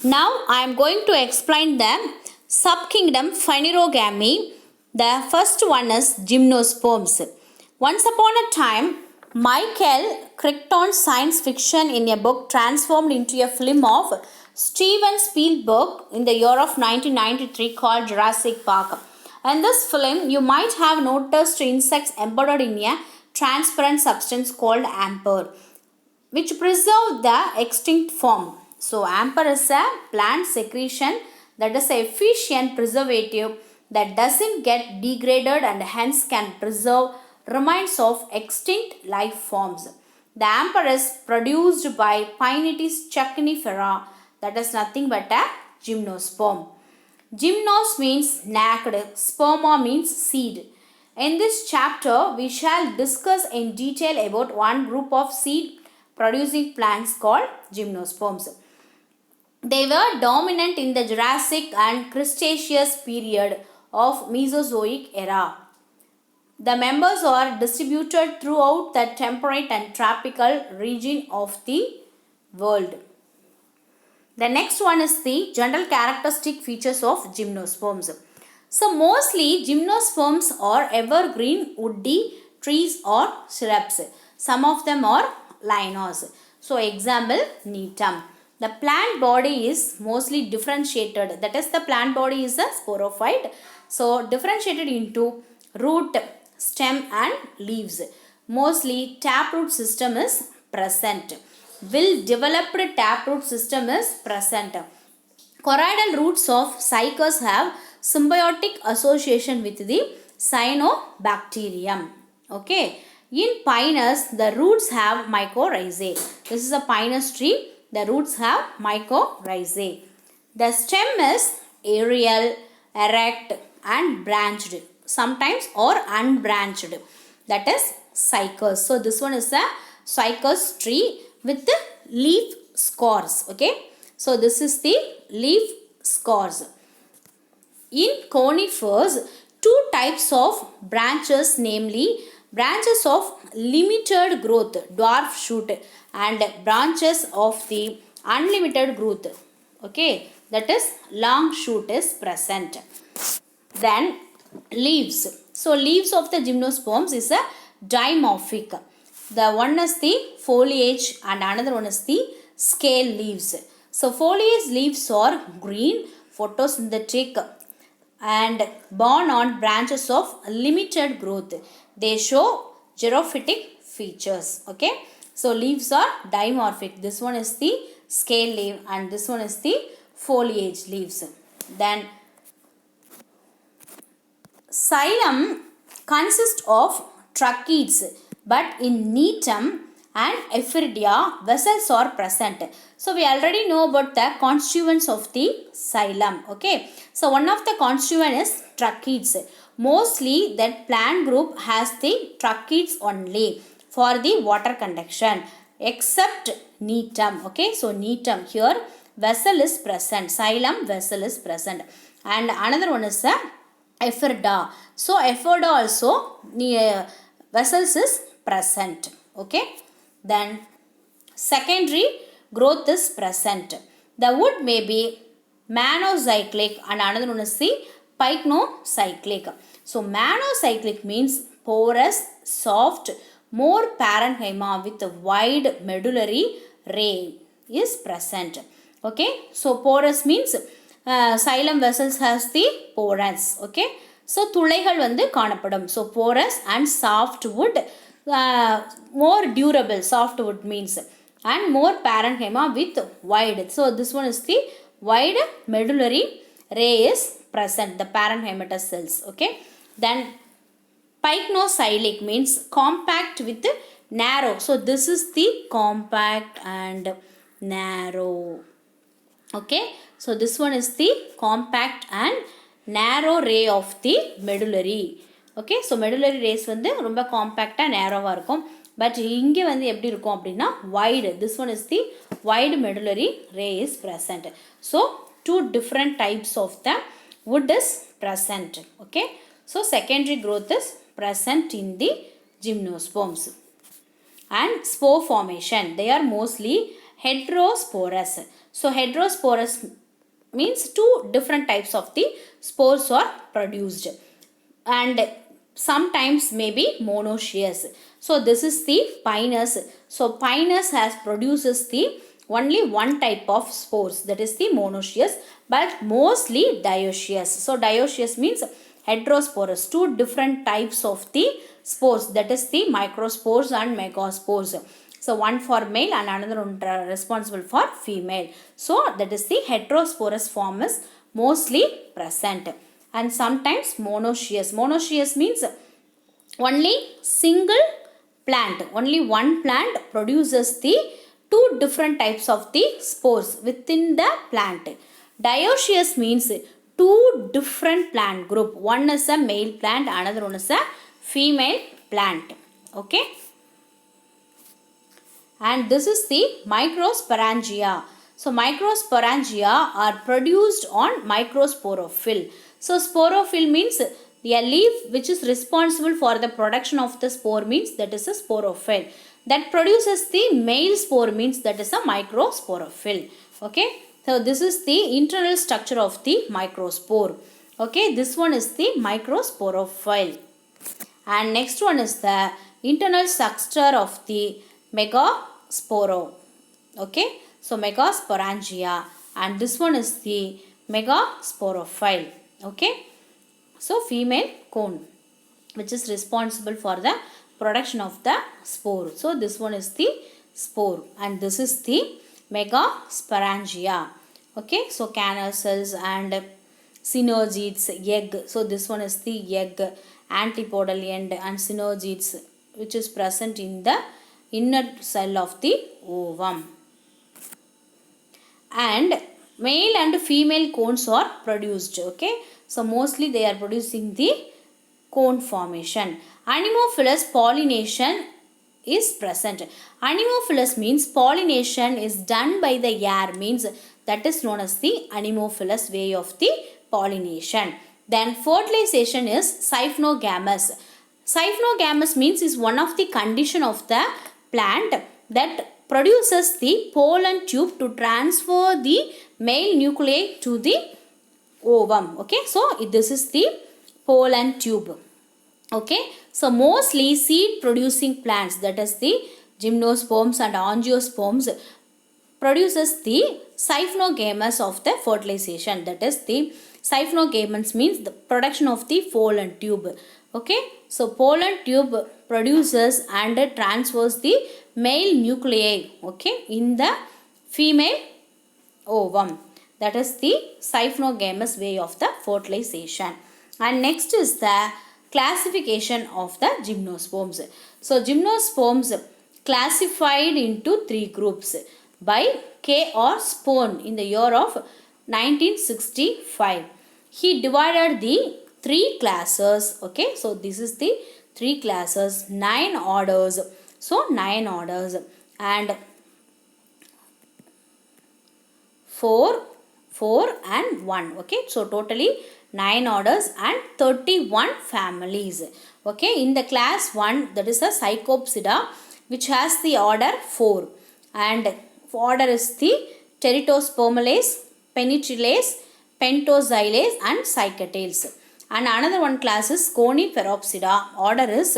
Now I am going to explain the subkingdom Phanerogamy. The first one is Gymnosperms. Once upon a time, Michael Crichton's science fiction in a book transformed into a film of Steven Spielberg in the year of 1993 called Jurassic Park. In this film, you might have noticed insects embedded in a transparent substance called amber, which preserve the extinct form. So amber is a plant secretion that is a efficient preservative that doesn't get degraded and hence can preserve remains of extinct life forms. The amber is produced by Pinnatis chacnifera, that is nothing but a gymnosperm. Gymnos means naked, sperma means seed. In this chapter, we shall discuss in detail about one group of seed producing plants called gymnosperms. They were dominant in the Jurassic and Cretaceous period of Mesozoic era. The members are distributed throughout the temperate and tropical region of the world. The next one is the general characteristic features of gymnosperms. So mostly gymnosperms are evergreen woody trees or shrubs. Some of them are lianas. So example, Neetum. The plant body is mostly differentiated. That is, the plant body is a sporophyte. So differentiated into root, stem and leaves. Mostly taproot system is present. Well developed taproot system is present. Choroidal roots of cycas have symbiotic association with the cyanobacterium. Okay. In Pinus, the roots have mycorrhizae. This is a Pinus tree. The roots have mycorrhizae. The stem is aerial, erect and branched, sometimes or unbranched. That is cycas. So this one is a cycas tree with the leaf scores. Okay. So this is the leaf scores. In conifers, two types of branches, namely branches of limited growth, dwarf shoot, and branches of the unlimited growth. Okay, that is long shoot is present. Then leaves. So leaves of the gymnosperms is a dimorphic. The one is the foliage and another one is the scale leaves. So foliage leaves are green, photosynthetic and borne on branches of limited growth. They show xerophytic features. Okay. So leaves are dimorphic. This one is the scale leaf and this one is the foliage leaves. Then xylem consists of tracheids, but in Neetum and Ephridia, vessels are present. So we already know about the constituents of the xylem. Okay. So one of the constituent is tracheids. Mostly that plant group has the tracheids only for the water conduction, except Neetum. Okay. So Neetum, here vessel is present. Xylem vessel is present. And another one is the Ephrida. So Ephrida also vessels is present. Okay. Then secondary growth is present. The wood may be monocyclic and another one is the pycnocyclic. So monocyclic means porous, soft, more parenchyma with a wide medullary ray is present. Okay. So porous means xylem vessels has the porous. Okay. So துளைகள் வந்து காணப்படும். So porous and soft wood, more durable. Soft wood means and more parenchyma with wide. So this one is the wide medullary ray is present, the parenchymatous cells. Okay. Then pycnocyclic means compact with narrow. So this is the compact and narrow. Okay. So this one is the compact and narrow ray of the medullary. Okay. So medullary rays வந்து ரொம்ப காம்பாக்டா நேரோவா இருக்கும். But இங்கே வந்து எப்படி இருக்கும் அப்படின்னா wide. This one is the wide medullary ray is present. So two different types of the wood is present. Okay. So secondary growth is present in the gymnosperms. And spore formation. They are mostly heterosporous. So heterosporous means two different types of the spores are produced, and sometimes maybe monoecious. So this is the pinus. So pinus has produces the only one type of spores, that is the monoecious, but mostly dioecious. So dioecious means heterosporous, two different types of the spores, that is the microspores and megaspores. So one for male and another one responsible for female. So that is the heterosporous form is mostly present, and sometimes monoecious. Monoecious means only single plant, only one plant produces the two different types of the spores within the plant. Dioecious means two different plant group. One is a male plant, another one is a female plant. Okay. And this is the microsporangia. So microsporangia are produced on microsporophyll. So sporophyll means a leaf which is responsible for the production of the spore, means that is a sporophyll. That produces the male spore means that is a microsporophyll. Okay. So this is the internal structure of the microspore. Okay. This one is the microsporophyll. And next one is the internal structure of the megasporo. Okay. So megasporangia, and this one is the megasporophyll. Okay. So female cone which is responsible for the production of the spore. So this one is the spore, and this is the megasporangia. Okay. So canal cells and synergids, egg. So this one is the egg, antipodal end, and synergids which is present in the inner cell of the ovum. And male and female cones are produced. Okay. So mostly they are producing the cone formation. Anemophilous pollination is present. Anemophilous means pollination is done by the air, means that is known as the anemophilous way of the pollination. Then fertilization is syphnogamous. Syphnogamous means is one of the condition of the plant that produces the pollen tube to transfer the male nuclei to the ovum. Okay. So this is the pollen tube. Okay. So mostly seed producing plants, that is the gymnosperms and angiosperms, produces the syphnogamous of the fertilization. That is the syphnogamous means the production of the pollen tube. Okay. So pollen tube produces and transfers the male nuclei, okay, in the female ovum. That is the syphnogamous way of the fertilization. And next is the classification of the gymnosperms. So gymnosperms classified into three groups by K.R. Spohn in the year of 1965. He divided the three classes. Okay. So this is the three classes, 9 orders. So 9 orders and 4 and 1. Okay. So totally 9 orders and 31 families. Okay. In the class 1, that is a Psychopsida, which has the order 4, and order is the Teratospermales, Penicillase, Pentoxylase and Cycatales. And another one class is Coniferopsida. Order is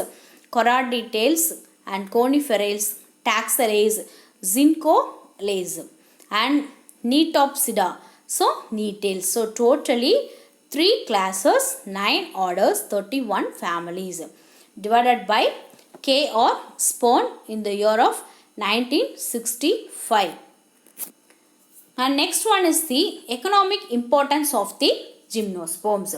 Corydales and Coniferales, Taxarase, Zincolase, and Netopsida. So Netales. So totally 3 classes, 9 orders, 31 families, divided by K.R. Spohn in the year of 1965. And next one is the economic importance of the gymnosperms.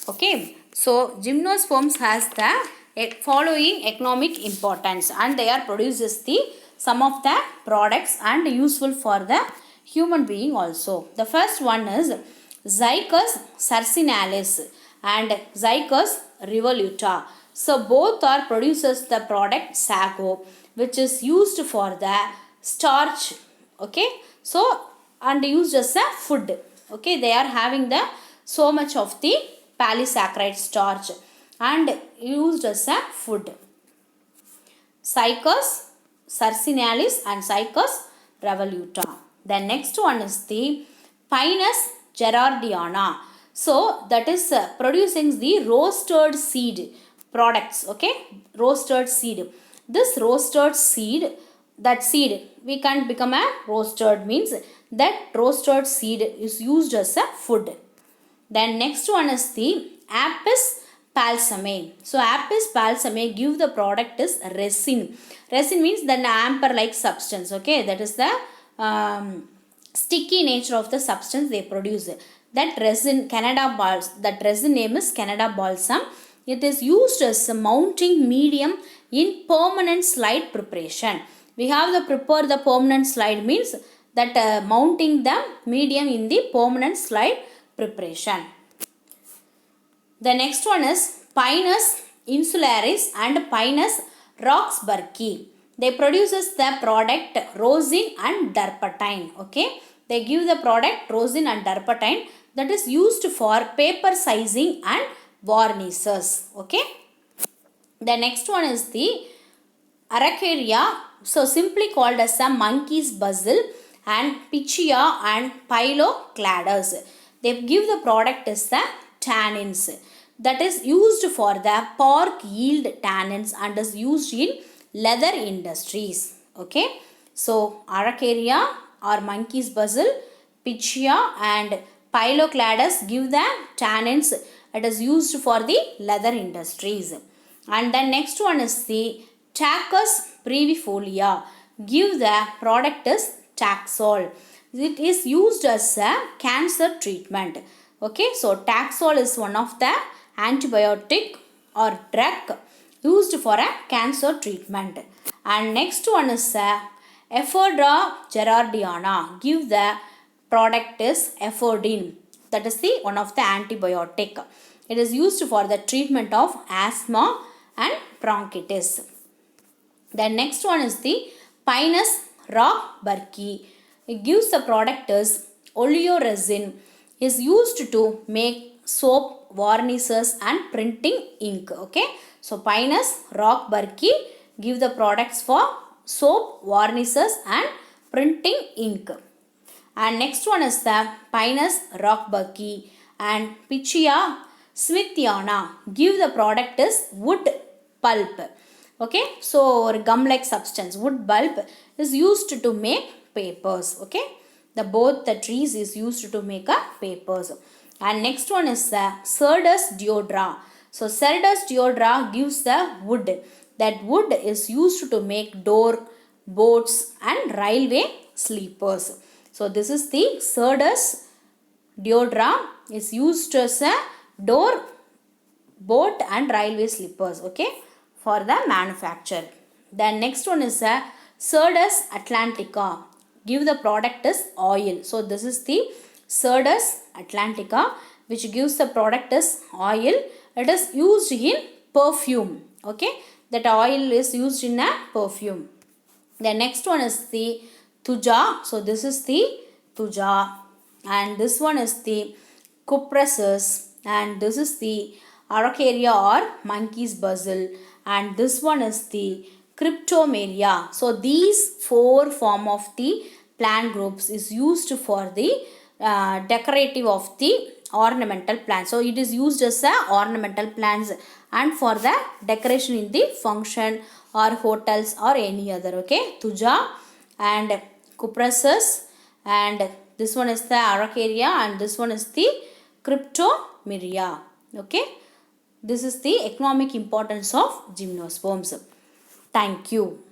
Okay. So gymnosperms has the following economic importance, and they are produces the some of the products and useful for the human being also. The first one is Zycus sarcinalis and Zycus revoluta. So both are produces the product sago, which is used for the starch. Okay. So and used as a food. Okay. They are having the so much of the polysaccharide starch and used as a food. Zycus sarcinalis and Zycus revoluta. The next one is the Pinus gerardiana. So that is producing the roasted seed products. Okay, roasted seed. This roasted seed, that seed we can't become a roasted, means that roasted seed is used as a food. Then next one is the Apis balsamae. So Apis balsamae give the product is resin. Resin means the amber like substance. Okay, that is the sticky nature of the substance they produce. That resin, that resin name is Canada balsam. It is used as a mounting medium in permanent slide preparation. We have the prepare the permanent slide, means that mounting the medium in the permanent slide preparation. The next one is Pinus insularis and Pinus roxburghi. They produces the product rosin and turpentine. Okay, they give the product rosin and turpentine that is used for paper sizing and varnishes. Okay, the next one is the Araucaria, so simply called as a monkey's basil, and Pichia and Pylocladus. They give the product as the tannins that is used for the pork yield tannins and is used in leather industries. Okay, so Araucaria or monkey's basil, Pichia and Pylocladus give the tannins that is used for the leather industries. And the next one is the Tachus brevifolia. Give the product is Taxol. It is used as a cancer treatment. Okay, so Taxol is one of the antibiotic or drug used for a cancer treatment. And next one is Ephedra gerardiana. Give the product is ephedrine. That is the one of the antibiotic. It is used for the treatment of asthma and bronchitis. The next one is the Pinus roxburghi. It gives the product is oleoresin. Is used to make soap, varnishes and printing ink. Okay, so Pinus roxburghi give the products for soap, varnishes and printing ink. And next one is the Pinus roxburghi and Pichia smithiana. Give the product is wood pulp. Okay, so gum like substance, wood pulp is used to make papers. Okay, both the trees is used to make a papers. And next one is the Cerdus deodara. So Cerdus deodara gives the wood. That wood is used to make door, boats and railway sleepers. So this is the Cerdus deodara is used as a door, boat and railway sleepers. Okay, for the manufacture. Then next one is a Cerdus atlantica. Give the product is oil. So this is the Cerdus atlantica which gives the product is oil. It is used in perfume. Okay, that oil is used in a perfume. The next one is the Thuja. So this is the Thuja, and this one is the Cupressus, and this is the Araucaria or monkey's basil, and this one is the Cryptomeria. So these four form of the plant groups is used for the decorative of the ornamental plants. So it is used as a ornamental plants and for the decoration in the function or hotels or any other. Okay, Thuja and Cupressus, and this one is the Araucaria, and this one is the Cryptomeria. Okay, this is the economic importance of gymnosperms. Thank you.